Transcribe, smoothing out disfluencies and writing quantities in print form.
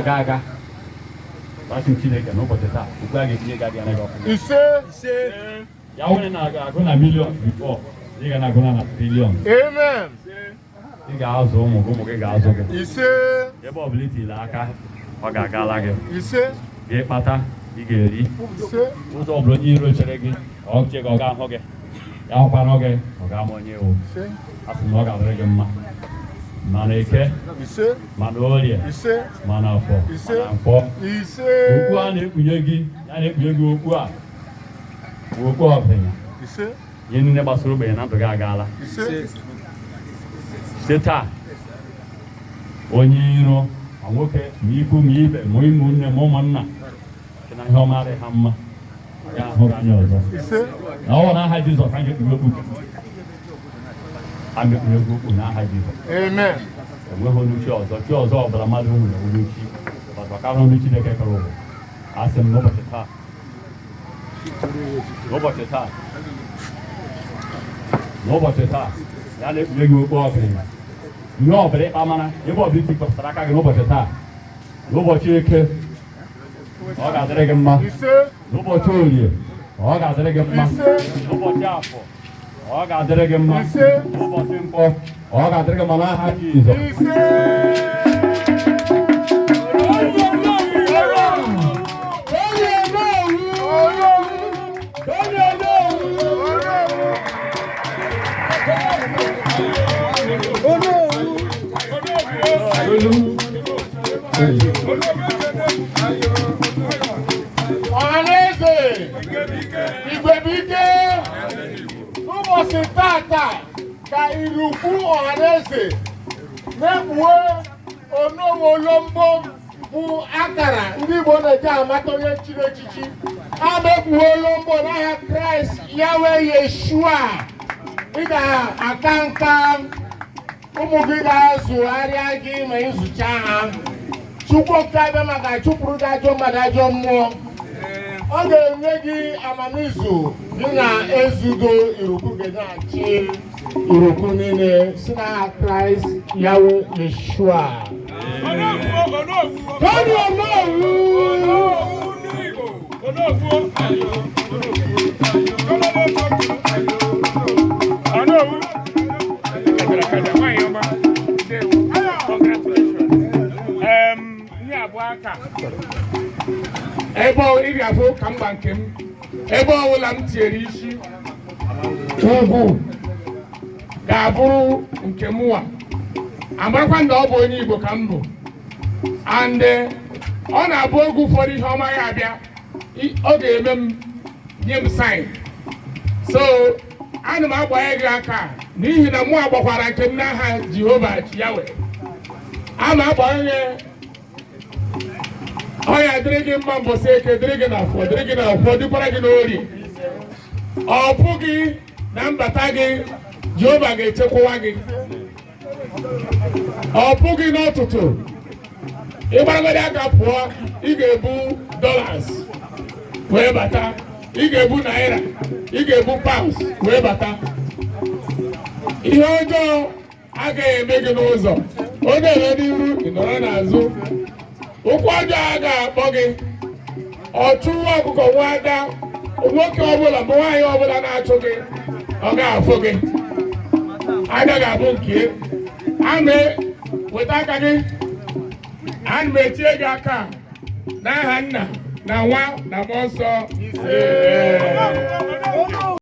Gaga. Passing Chineke no poteta. Ukwage Chineke ga na go. Ise. Ya wona na go na million before. You ga na go na trillion. Amen. You ga azo mo go mo ga azo go. Ise. Ye bo ability la aka. O ga ga la ge. Ise. Ye pata, I ga eri. Ise. Uzo blo ni ro chere gi. O che go ga ho ge. Ya ho pa no ge. O ga mo nye o. Ise. Asu mo ga re ge mma. Mana ike. Ise. Mana olie. Ise. Mana afọ. Ise. Mana mkpọ. Ise. Okwu a na-ekpunye gị, ya na-ekpunye gị okwu a. Okwu ọbịnya. Ise. Ihe niile gbasara ogbenye na ndụ gị agaala. Ise. Site taa, onye iro, ma nwoke, ma ikwu, ma ibe, ma ụmụnne, ma ụmụnna, sị na ihe ọma adịghị ha mma, ya ahụ gị anya ọzọ. Ise. Na ọ n'aha Jizọs ka anyị ga-ekpughe okwu. A ga-ekpughe okwu n'aha Jizọs. Amen. Enweghị olu chi ọzọ, chi ọzọ ọbụla mmadụ nwere olu chi. Maka olu Chineke kere ụwa. Asị m n'ụbọchị taa. N'ụbọchị taa, ya na-ekpughe gị okpu ọbịrịnya. Ihe ọbụla ịkpa mara, ebe ọbụla iti kpọpụtara aka gị n'ụbọchị taa. N'ụbọchị eke, ọ ga-adịrị gị mma. N'ụbọchị orie, ọ ga-adịrị gị mma. N'ụbọchị afọ, ọ ga-adịrị gị mma. N'ụbọchị nkwọ, ọ ga-adịrị gị mma n'aha Jizọs. Ọhaneze, Igwebike, n'ụbọchị tata ka Erukwu ọhaneze na-ekpughe Onowu Olombo bụ akara ndị Igbo na-eji amata onye chiri echichi. Ha na-ekpughe Olombo n'aha Kraịst Yahweh Yeshua. Ị ga-aka nka, ụmụ gị ga-azụgharịa gị ma ịzụcha ha. Chukwu nke abịa maka chụpụrụ gị ajọ mmadụ ajọ mmụọ. Ọ ga-enye gị amamizu gị na-ezudo Erukwu gị na-achị Erukwu niile si n'aha Kraịst Yahweh Yeshua. Ebe ị ga-afụ ka mgba nke m, ebe ọbụla m tinyere isi ugwu ga-abụrụ nke mụnwa. Amarakwa na ọ bụ onye Igbo ka m bụ. And ọ na-abụ oge ụfọdụ ihe ọma ya abịa, ọ ga-eme m nye m sign. So ana m agbanye gị aka n'ihi na mụ agbakwara nke m n'aha Jehova Yahweh. A ma agbanye ọ ya dịrị gị mma mbọsị eke, dịrị gị n'afọ, dịrị gị n'afọ, dịkwara gị n'orie. Ọ bụghị na mbata gị Jehova ga-echekwawa gị. Ọ bụghị n'ụtụtụ ịgbaragodị aka pụọ, ị ga-ebu dollars wee bata, ị ga-ebu naira, ị ga-ebu pounds wee bata. Ihe ọjọọ agaghị eme gị n'ụzọ. Ọ na-eme n'iru, ị nọrọ n'azụ. Ụkwụ ọjọọ a ga-akpọ gị ọchụ nwa ọkụkọ nwa ada, nwoke ọbụla ma nwaanyị ọbụla na-achụ gị, ọ ga-afụ gị, agaghị abụ nke. Ana weta aka gị, ana m etinye gị aka n'aha Nna na Nwa na Mmụọ Nsọ.